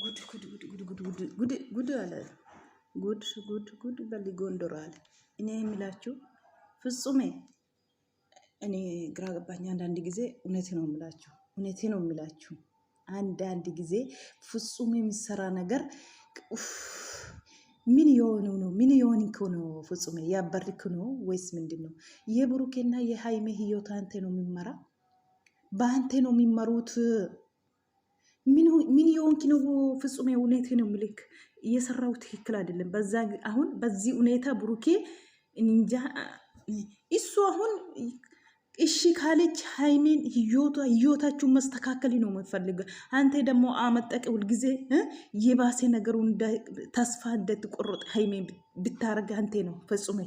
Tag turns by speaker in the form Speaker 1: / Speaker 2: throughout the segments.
Speaker 1: ጉድ አለ። ጉድ በል ጎንደር አለ። እኔ የሚላችሁ ፍጹሜ እኔ ግራ ገባኝ። አንዳንድ ጊዜ እውነቴ ነው የሚላችሁ አንዳንድ ጊዜ ፍጹሜ የሚሰራ ነገር ምን የሆኑ ነው? ምን የሆንክ ነው? ፍጹሜ ያበርክ ነው ወይስ ምንድን ነው? የብሩኬና የሃይሜ ህይወት አንተ ነው የሚመራ? በአንተ ነው የሚመሩት? ምን የሆንክ ነው? ፍጹሜ እውነቴ ነው የሚልክ እየሰራው ትክክል አይደለም። አሁን በዚህ ሁኔታ ብሩኬ እንጃ እሱ አሁን እሺ ካለች ሃይሜን ህይወታችሁን መስተካከል ነው የምትፈልገው። አንተ ደግሞ አመጠቅ ሁልጊዜ የባሴ ነገሩ ተስፋ እንደትቆርጥ ሃይሜን ብታረግ አንተ ነው ፍጹሜ፣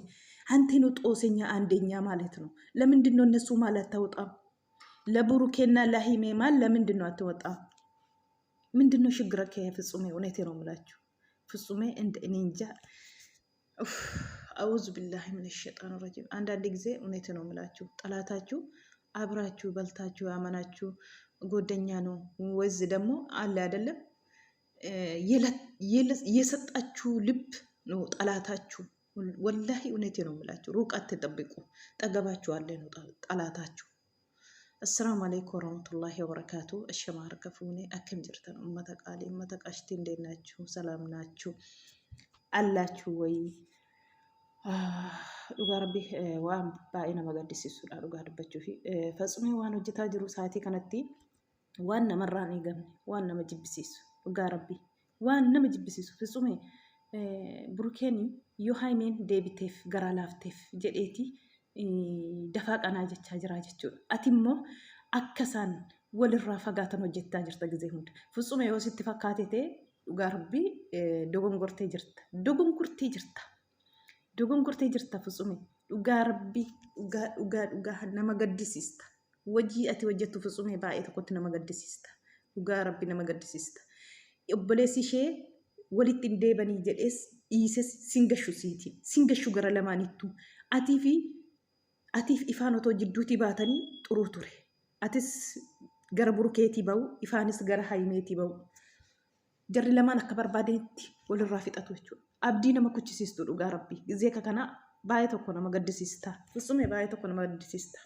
Speaker 1: አንተ ነው ጦሰኛ አንደኛ ማለት ነው። ለምንድን ነው እነሱ ማለት አታወጣም? ለብሩኬና ለሃይሜ ማል ለምንድን ነው አትወጣም? ምንድን ነው ችግረከ? ፍጹሜ እውነቴ ነው የምላችሁ ፍጹሜ እኔ እንጃ። አውዝ ቢላሂ ምን ሸጣን ረጅም። አንዳንድ ጊዜ እውነት ነው የምላችሁ ጠላታችሁ አብራችሁ በልታችሁ ያመናችሁ ጎደኛ ነው ወዝ ደግሞ አለ አይደለም የሰጣችሁ ልብ ነው ጠላታችሁ። ወላሂ እውነቴ ነው የምላችሁ ሩቅ አትጠብቁ፣ ጠገባችሁ አለ ነው ጠላታችሁ። አሰላሙ አለይኩም ወራህመቱላሂ ወበረካቱ። እሸማር ከፉኔ አከም ጅርተን ኡመተ ቃሊ ኡመተ ቃሽቲ እንዴት ናችሁ? ሰላም ናችሁ አላችሁ ወይ? dhugaa rabbi waan baay'ee nama gaddisiisudha dhugaa dubbachuu fi fatsumee waan hojjetaa jiru sa'aatii kanatti waan namarraa hin eegamne waan nama jibbisiisu dhugaa rabbi waan nama jibbisiisu fatsumee burukeeni yoo haymeen deebiteef garaa laafteef jedheeti dafaa qanaa jechaa jira jechuudha. Ati immoo akka isaan walirraa fagaatan hojjechaa jirta gisee hunda. Fatsumee yoo sitti fakkaate ta'e dhugaa rabbi dogongortee jirta. Dogongortee jirta ፍጹሜ dhugaa rabbi dhugaa nama gaddisiista. Wajii ati hojjettu ፍጹሜ baay'ee tokkotti nama gaddisiista. Dhugaa rabbi nama gaddisiista. Obboleessi ishee walitti hin deebanii jedhees dhiises singashu gara lamaanittu atiif ifaan otoo jidduutii baatanii xuruu ture. Atis gara burukeetii ba'u ifaanis gara haymeetii ba'u. Jarri lamaan akka barbaadanitti walirraa fixatu jechuudha. Abdii nama kuchisiistu dhugaa rabbi. Gizee kana baay'ee tokko nama gaddisiista. Fusumee baay'ee tokko nama gaddisiista.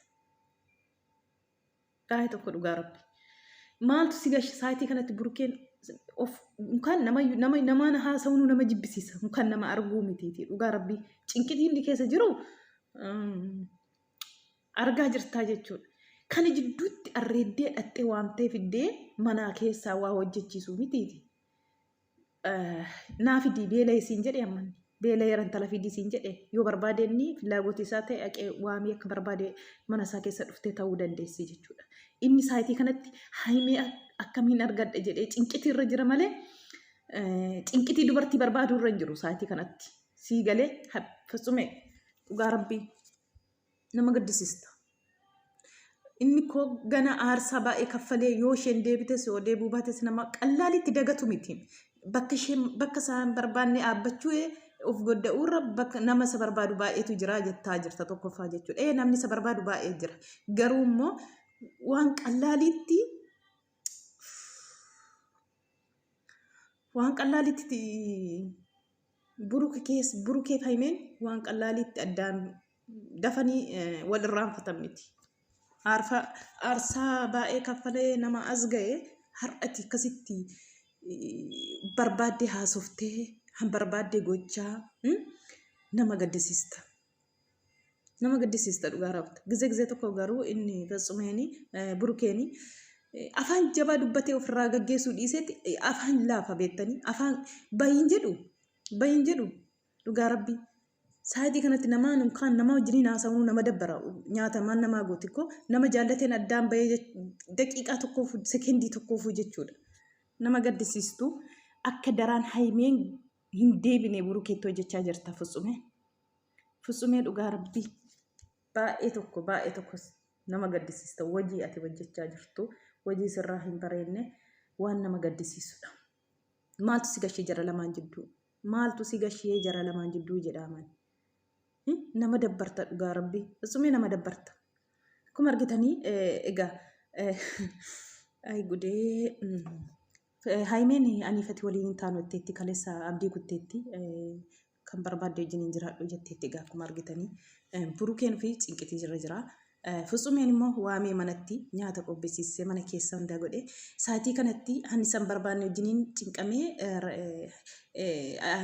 Speaker 1: Baay'ee tokko dhugaa rabbi. Maaltu si gashi sa'aatii kanatti burukeen mukaan nama haasawuu nama jibbisiisa. Mukaan nama arguu mitiiti dhugaa rabbi. Cinqitiin inni keessa jiru argaa jirtaa jechuudha. Kana jidduutti arreeddee dhattee waan ta'eef iddee manaa keessaa waa hojjechiisuu mitiiti. Naafidi beela isiin jedhe ammanni beela yaran talafidi isiin jedhe yoo barbaadenni filaagooti isaa ta'e aqee waamii akka barbaade mana isaa keessa dhuftee ta'uu dandeessi jechuudha. Inni sa'aatii kanatti haymee akkamiin argadha jedhee cinqitii irra jira malee cinqitii dubartii barbaaduu irra hin jiru sa'aatii kanatti. Sii galee fatsumee dhugaa rabbii nama gaddisiista. Inni koo gana aarsaa baay'ee kaffalee yoo isheen deebites yoo deebuu baates nama qallaalitti dagatu miti. Bakka isaan barbaanne dhaabbachuu of godda'uurra nama isa barbaadu baay'eetu jira jettaa jirta tokkoffaa jechuudha. Namni isa barbaadu baay'ee jira. Garuu immoo waan qallaalitti burukee haymeen waan qallaalitti addaan dafanii walirraanfatan miti. Aarsaa baay'ee kaffalee nama as ga'e har'ati akkasitti barbaadde haasoftee barbaadde gochaa nama gaddisiista. Nama gaddisiista dhugaa rabbi. Gizee tokko garuu inni Fatsumeeni burukeeni afaan jabaa dubbatee ofirraa gaggeessuu dhiisetti afaan laafa beektanii afaan bayin jedhu dhugaa rabbi. Sa'aatii kanatti nama wajjin haasawuu nama dabbara nyaata maan namaa gooti koo nama jaallateen addaan bahee daqiiqaa tokkoof sekendii tokkoof jechuudha. Nama gaddisiistu akka daraan haymeen hin deebine burukeetti hojjechaa jirta Fatsumee dhugaa rabbi baay'ee tokko nama gaddisiista. Wajii ati hojjechaa jirtu wajii sirraa hin bareenne waan nama gaddisiisudha. Maaltu si gashee jara lamaan jidduu jedhaman nama dabbarta dhugaa rabbi. Fatsumee nama dabbarta. Akkuma argitanii egaa ay gudee haymeen ani fati waliin taanu itteetti kaleessa abdii kutteetti kan barbaadde wajjin jiraadhu jetteetti egaa akkuma argitanii burukeen fi cinqitii jira. Futsumeen immoo waamee manatti nyaata qopheessisee mana keessa hundaa godhe saatii kanatti hani san barbaanne wajjiniin cinqamee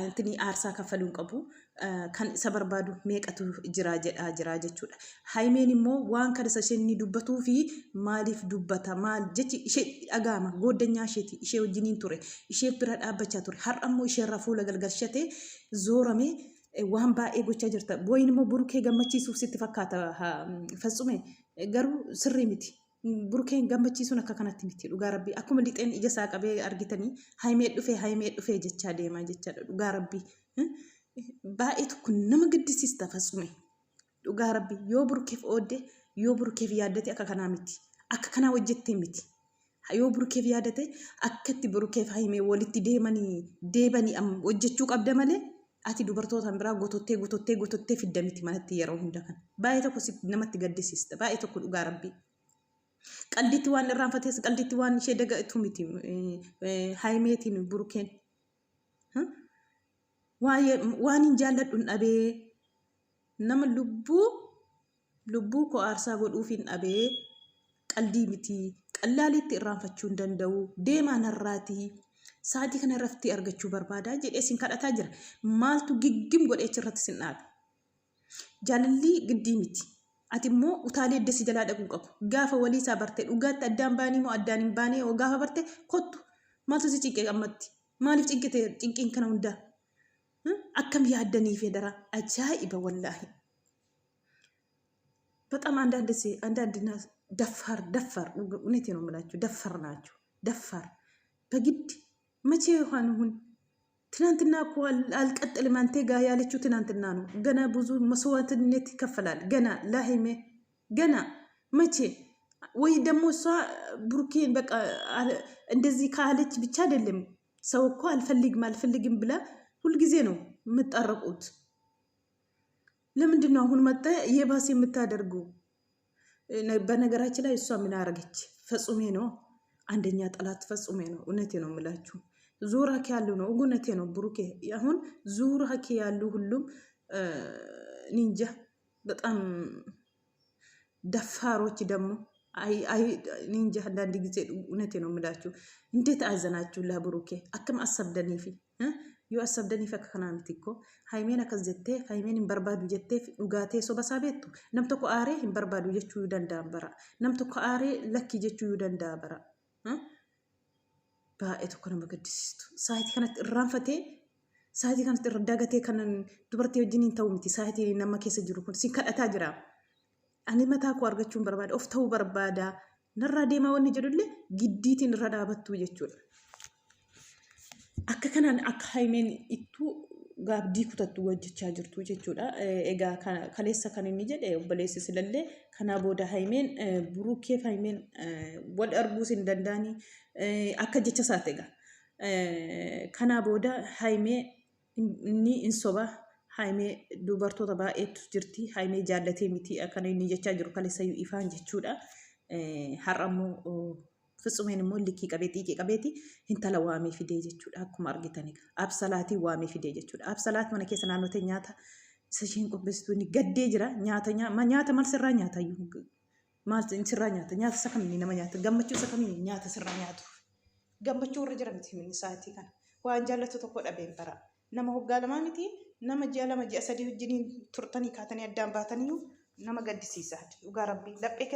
Speaker 1: intini aarsaa kaffaluun qabu kan isa barbaadu meeqatu jira jechuudha. Haymeen immoo waan kana isheen dubbatuu fi maaliif dubbata maal jechi ishee dhagaama gooddanyaa isheeti ishee wajjiniin ture ishee bira dhaabbachaa ture har'a immoo isheerraa fuula galgalchatee zooramee waan baay'ee gochaa jirta. Booyin immoo burukee gammachiisuuf sitti fakkaata Futsume garuu sirrii miti. Burukeen gammachiisuun akka kanatti miti dhugaa rabbii akkuma lixeen ija isaa qabee argitanii haymee dhufee jechaa deemaa jechaadha dhugaa rabbii. Baay'ee tokko nama gaddisiista Futsume dhugaa rabbii yoo burukeef oodde yoo burukeef yaaddate akka kanaa miti akka kanaa hojjettee miti. Yoo burukeef yaaddate akkatti burukeef haymee walitti deebanii hojjechuu qabda malee. Ati dubartootaan biraa gotottee fidda miti manatti yeroo hunda kan baay'ee tokko namatti gaddisiista baay'ee tokko dhugaa rabbii qalditti waan irraanfatees qalditti waan ishee dagatu miti haymeetiin burukeen waan hin jaalladhuun dhabee nama lubbuu koo aarsaa godhuuf hin dhabee qaldii miti qallaalitti irraanfachuu hin danda'u deemaa narraatii. Saatii kana raftii argachuu barbaada jedhee sin kadhataa jira. Maaltu giggim godhee achirratti sin dhaabe? Jaalalli giddii miti. Ati immoo utaalee eddesi jalaa dhaquu qabu. Gaafa walii isaa bartee dhugaatti addaan baanii moo addaan hin baanee yoo gaafa bartee kottu. Maaltu si cinqee qammatti? Maaliif cinqiin kana hundaa? Akkam yaaddanii fedara? Ajaa'iba wallaahi. በጣም አንዳንድ ደፋር እውነቴን ነው የምላችሁ ደፋር ናቸው ደፋር በግድ መቼ ይሆን ትናንትና እኮ አልቀጥልም አንተ ጋር ያለችው ትናንትና ነው ገና ብዙ መስዋዕትነት ይከፈላል ገና ለሀይሜ ገና መቼ ወይ ደግሞ እሷ ብሩኬን በቃ እንደዚህ ካለች ብቻ አይደለም ሰው እኮ አልፈልግም ብላ ሁሉ ጊዜ ነው የምትጣረቁት ለምንድን ነው አሁን መጣ የባስ የምታደርጉ በነገራችን ላይ እሷ ምን አረገች ፈጹሜ ነው አንደኛ ጠላት ፈጹሜ ነው እውነቴ ነው የምላችሁ ዙራክ ያሉ ነው እውነቴ ነው ብሩኬ አሁን ዙራክ ያሉ ሁሉም ኒንጃ በጣም ደፋሮች ደግሞ አይ ኒንጃ አንዳንድ ጊዜ እውነቴ ነው የምላችሁ እንዴት አዘናችሁ ለብሩኬ አከም አሰብደኒ ፊ yoo asabdanii fakka kanaa miti ko haymeen akkas jettee haymeen hin barbaadu jettee dhugaatee soba saabeettu nam tokko aaree hin barbaadu jechuu danda'an bara nam tokko aaree lakki jechuu danda'a bara baay'ee tokko nama gaddisiistu saayitii kanatti irraanfatee saayitii kanatti irra dagatee kan dubartii wajjin hin ta'u miti saayitii nama keessa jiru kun si kadhataa jira ani mataa koo argachuun barbaada of ta'uu barbaada narraa deemaa wanni jedhullee giddiitiin irra dhaabattu jechuudha. Akka kanaan akka haymeen ittuu gaabdii kutattu hojjechaa jirtu jechuudha. Egaa kaleessa kan inni jedhe obboleessi silallee kanaa booda haymeen burukeef haymeen wal arguus hin danda'ani akka jecha isaati egaa. Kanaa booda haymee inni hin soba haymee dubartoota baay'eetu jirti haymee jaallatee miti akkana inni jechaa jiru kaleessa ifaan jechuudha. Har'ammoo Futsumeen immoo likkii qabeeti intala waamee fidee jechuudha akkuma argitanii absalaatii waamee fidee jechuudha absalaat mana keessa naannotee nyaata isa isheen qopheessitu ni gaddee jira nyaata maal sirraa nyaata maal sirraa nyaata isa kamiin nama nyaata gammachuu isa kamiin nyaata sirraa nyaatu gammachuu irra jira miti minni sa'aatii kana waan jaallatu tokko dhabeen bara nama hoggaa lamaa miti nama ji'a 2 ji'a 3 wajjiniin turtanii kaatanii addaan baatanii nama gaddisiisa dhugaa rabbii laphee